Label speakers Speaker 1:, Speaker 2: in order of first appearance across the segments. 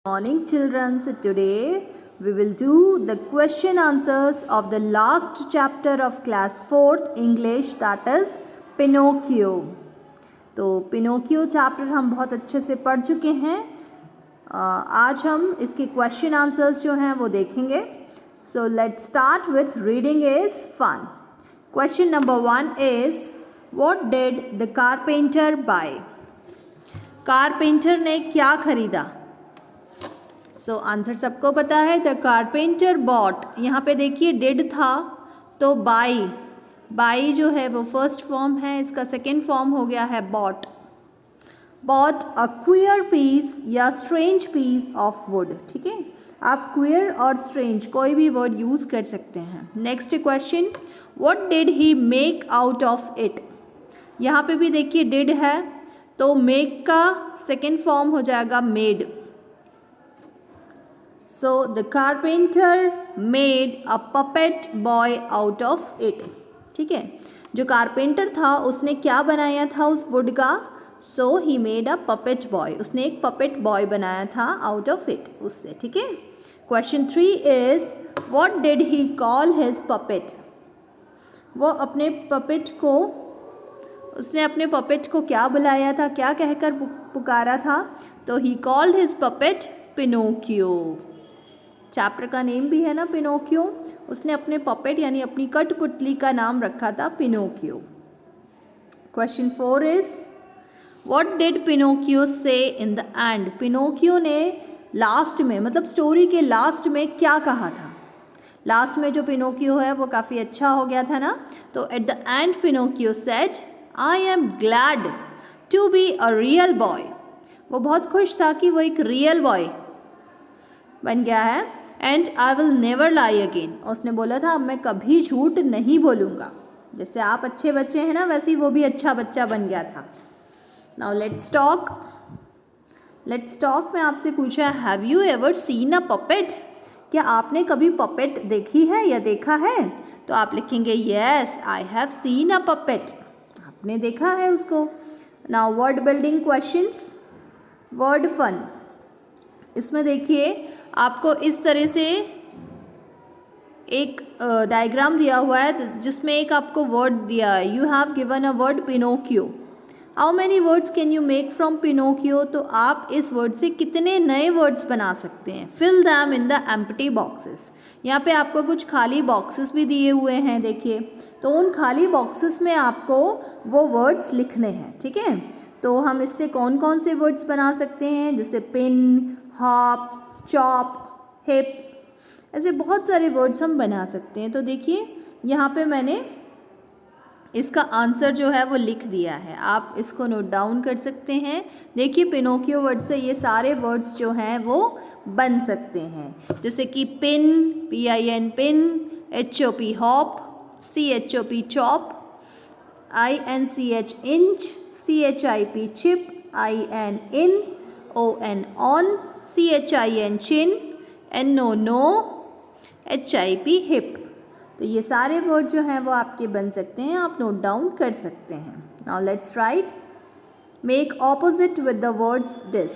Speaker 1: Morning children, so today we will do the question answers of the last chapter of class 4th English, that is Pinocchio. तो Pinocchio chapter हम बहुत अच्छे से पढ़ चुके हैं. आज हम इसके क्वेश्चन आंसर्स जो हैं वो देखेंगे. So let's start with reading is fun. Question number 1 is, what did the carpenter buy? Carpenter ने क्या खरीदा? सो आंसर सबको पता है. द कारपेंटर बॉट, यहाँ पे देखिए डिड था तो बाई जो है वो फर्स्ट फॉर्म है, इसका सेकेंड फॉर्म हो गया है but. But a queer piece या स्ट्रेंज पीस ऑफ वुड. ठीक है, आप क्वियर और स्ट्रेंज कोई भी वर्ड यूज़ कर सकते हैं. Next question, what did he make out of it? यहाँ पे भी देखिए डिड है तो मेक का सेकेंड फॉर्म हो जाएगा made. So the carpenter made a puppet boy out of it. ठीक है, जो कारपेंटर था उसने क्या बनाया था उस वुड का? So he made a puppet boy. उसने एक puppet boy बनाया था out of it, उससे. ठीक है. Question 3 is, what did he call his puppet? वो अपने puppet को, उसने अपने puppet को क्या बुलाया था, क्या कहकर पुकारा था? तो he called his puppet Pinocchio. Chapter का नेम भी है ना पिनोकियो. उसने अपने पपेट यानी अपनी कठपुतली का नाम रखा था Pinocchio. Question 4 is, what did Pinocchio से इन द एंड? पिनोकियो ने लास्ट में, मतलब स्टोरी के लास्ट में क्या कहा था? लास्ट में जो पिनोकियो है वो काफ़ी अच्छा हो गया था ना. तो at the end Pinocchio said, I am glad to be a real boy. वो बहुत खुश था कि वो एक रियल बॉय बन गया है. And I will never lie again. उसने बोला था अब मैं कभी झूठ नहीं बोलूँगा. जैसे आप अच्छे बच्चे हैं ना, वैसे ही वो भी अच्छा बच्चा बन गया था. Now let's talk. में आपसे पूछा, have you ever seen a puppet? क्या आपने कभी पपेट देखी है या देखा है? तो आप लिखेंगे yes I have seen a puppet. आपने देखा है उसको. Now word building questions. Word fun. इसमें देखिए आपको इस तरह से एक डायग्राम दिया हुआ है जिसमें एक आपको वर्ड दिया है. You have given a word Pinocchio. How many words can you make from Pinocchio? तो आप इस वर्ड से कितने नए वर्ड्स बना सकते हैं? Fill them in the empty boxes. यहाँ पे आपको कुछ खाली बॉक्सेस भी दिए हुए हैं देखिए. तो उन खाली बॉक्सेस में आपको वो वर्ड्स लिखने हैं. ठीक है, तो हम इससे कौन कौन से वर्ड्स बना सकते हैं? जैसे पिन, हॉप, चॉप, हिप, ऐसे बहुत सारे वर्ड्स हम बना सकते हैं. तो देखिए यहाँ पे मैंने इसका आंसर जो है वो लिख दिया है, आप इसको नोट डाउन कर सकते हैं. देखिए पिनोकियो वर्ड से ये सारे वर्ड्स जो हैं वो बन सकते हैं. जैसे कि pin, PIN pin, HOP hop, CHOP chop, INCH inch, CHIP chip, IN in, ON on, CHIN chin, NO no, HIP hip. तो ये सारे वर्ड जो हैं वो आपके बन सकते हैं, आप नोट डाउन कर सकते हैं. Now let's write. Make opposite with the words dis.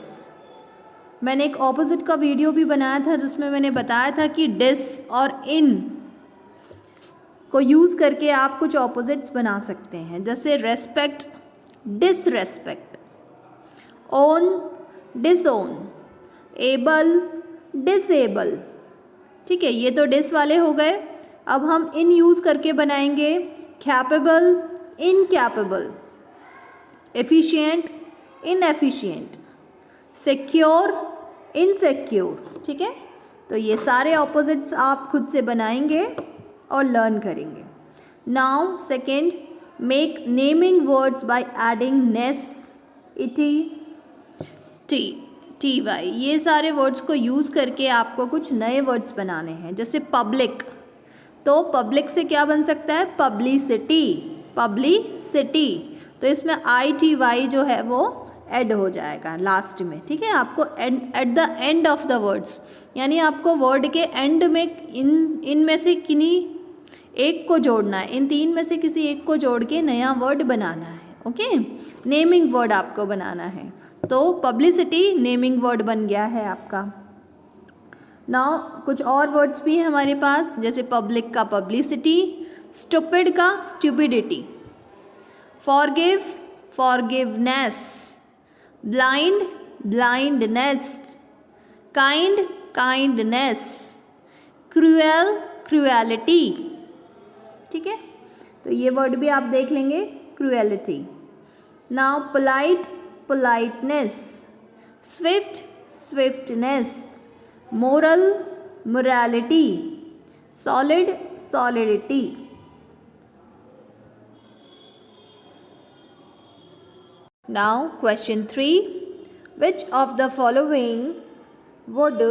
Speaker 1: मैंने एक ऑपोजिट का वीडियो भी बनाया था जिसमें मैंने बताया था कि डिस और इन को यूज़ करके आप कुछ ऑपोजिट्स बना सकते हैं. जैसे respect, disrespect, own, disown, able, disable. ठीक है, ये तो डिस वाले हो गए. अब हम इन यूज़ करके बनाएंगे capable, incapable, efficient, inefficient, secure, insecure. ठीक है, तो ये सारे ऑपोजिट्स आप खुद से बनाएंगे और लर्न करेंगे. Now second, make naming words by adding ness, ity, TY. ये सारे वर्ड्स को यूज़ करके आपको कुछ नए वर्ड्स बनाने हैं. जैसे पब्लिक, तो पब्लिक से क्या बन सकता है? Publicity, publicity. तो इसमें ITY जो है वो ऐड हो जाएगा लास्ट में. ठीक है, आपको eight the end of the words, यानी आपको वर्ड के एंड में इनमें से किन्हीं एक को जोड़ना है. इन तीन में से किसी एक को जोड़ के नया वर्ड बनाना है. ओके, नेमिंग वर्ड आपको बनाना है. तो पब्लिसिटी नेमिंग वर्ड बन गया है आपका। नाउ कुछ और वर्ड्स भी हैं हमारे पास, जैसे पब्लिक का पब्लिसिटी, स्टूपिड का stupidity, forgive forgiveness, blind blindness, kind kindness, cruel cruelty. ठीक है, तो ये वर्ड भी आप देख लेंगे, cruelty. Now polite politeness, swift swiftness, moral morality, solid solidity. Now question 3, which of the following would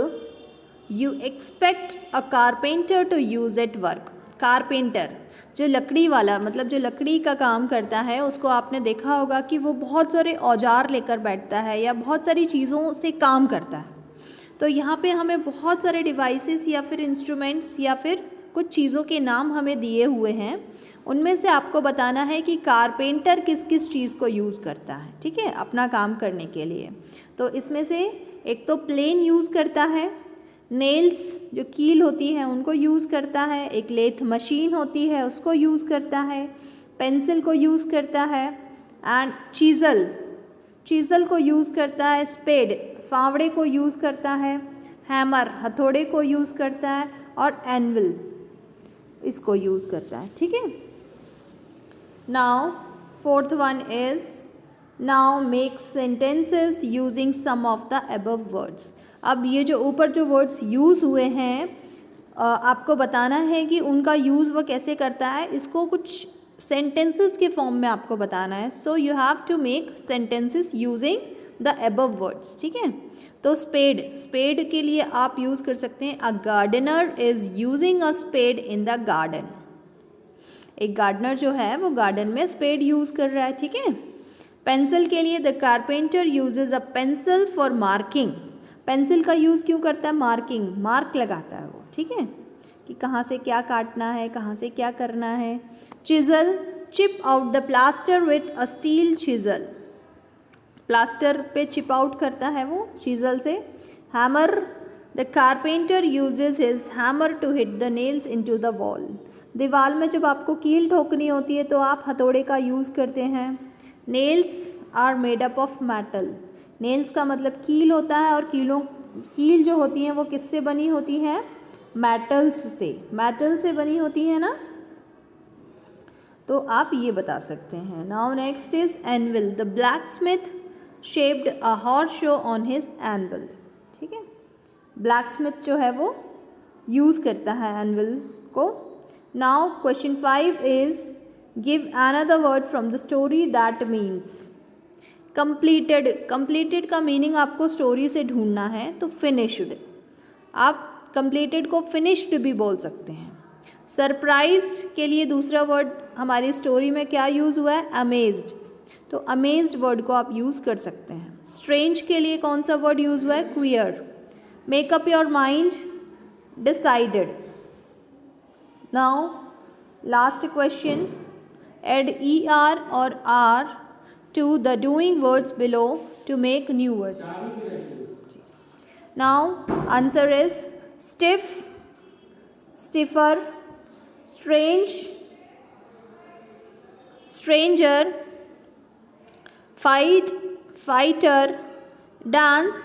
Speaker 1: you expect a carpenter to use at work. Carpenter जो लकड़ी वाला, मतलब जो लकड़ी का काम करता है, उसको आपने देखा होगा कि वो बहुत सारे औजार लेकर बैठता है या बहुत सारी चीज़ों से काम करता है। तो यहाँ पे हमें बहुत सारे डिवाइसेस या फिर इंस्ट्रूमेंट्स या फिर कुछ चीज़ों के नाम हमें दिए हुए हैं, उनमें से आपको बताना है कि कारपेंटर किस किस चीज़ को यूज़ करता है, ठीक है, अपना काम करने के लिए। तो इसमें से एक तो प्लेन यूज़ करता है, नेल्स जो कील होती है उनको यूज़ करता है, एक लेथ मशीन होती है उसको यूज़ करता है, पेंसिल को यूज़ करता है, एंड चीज़ल को यूज़ करता है, स्पेड फावड़े को यूज़ करता है, हैमर हथौड़े को यूज़ करता है, और एनविल इसको यूज़ करता है। ठीक है, now fourth one is, now make sentences using some of the above words. अब ये जो ऊपर जो वर्ड्स यूज़ हुए हैं, आपको बताना है कि उनका यूज़ वो कैसे करता है, इसको कुछ सेंटेंसेस के फॉर्म में आपको बताना है। So you have to make sentences using the above words. ठीक है, तो स्पेड के लिए आप यूज़ कर सकते हैं, a gardener is using a spade in the garden. एक गार्डनर जो है वो गार्डन में स्पेड यूज़ कर रहा है। ठीक है, पेंसिल के लिए, the carpenter usage a pencil for marking. Pencil का यूज़ क्यों करता है, मार्किंग, मार्क लगाता है वो। ठीक है, कि कहाँ से क्या काटना है, कहाँ से क्या करना है। Chisel, chip out the plaster with a steel chisel, plaster पे चिप आउट करता है वो चिज़ल से। Hammer, the carpenter uses his hammer to hit the nails into the wall. दीवार में जब आपको कील ठोकनी होती है तो आप हथौड़े का यूज़ करते हैं। Nails are made up of metal, nails का मतलब कील होता है, और कील जो होती हैं वो किससे बनी होती है, मेटल्स से, मेटल से बनी होती है ना। तो आप ये बता सकते हैं। Now next is anvil, the blacksmith shaped a horse show on his anvil. ठीक है, ब्लैकस्मिथ जो है वो यूज़ करता है एनविल को। Now question 5 is, give another word from the story that means. Completed, completed का मीनिंग आपको स्टोरी से ढूंढना है, तो फिनिश्ड, आप कंप्लीटेड को फिनिश्ड भी बोल सकते हैं। सरप्राइज्ड के लिए दूसरा वर्ड हमारी स्टोरी में क्या यूज़ हुआ है, अमेज्ड, तो अमेज्ड वर्ड को आप यूज़ कर सकते हैं। स्ट्रेंज के लिए कौन सा वर्ड यूज़ हुआ है, queer. Make up your mind, decided. Now last question, add ER और R to the doing words below to make new words. Now answer is stiff, stiffer, strange, stranger, fight, fighter, dance,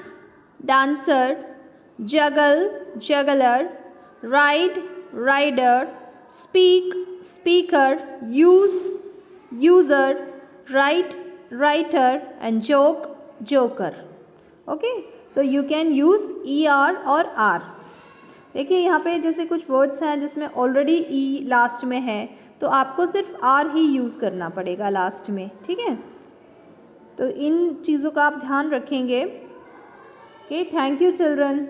Speaker 1: dancer, juggle, juggler, ride, rider, speak, speaker, use, user, write, writer, and joke, joker. Okay, so you can use ER और R. देखिए यहाँ पे जैसे कुछ words हैं जिसमें already E last में है, तो आपको सिर्फ R ही यूज़ करना पड़ेगा लास्ट में। ठीक है, तो इन चीज़ों का आप ध्यान रखेंगे। Okay, thank you children.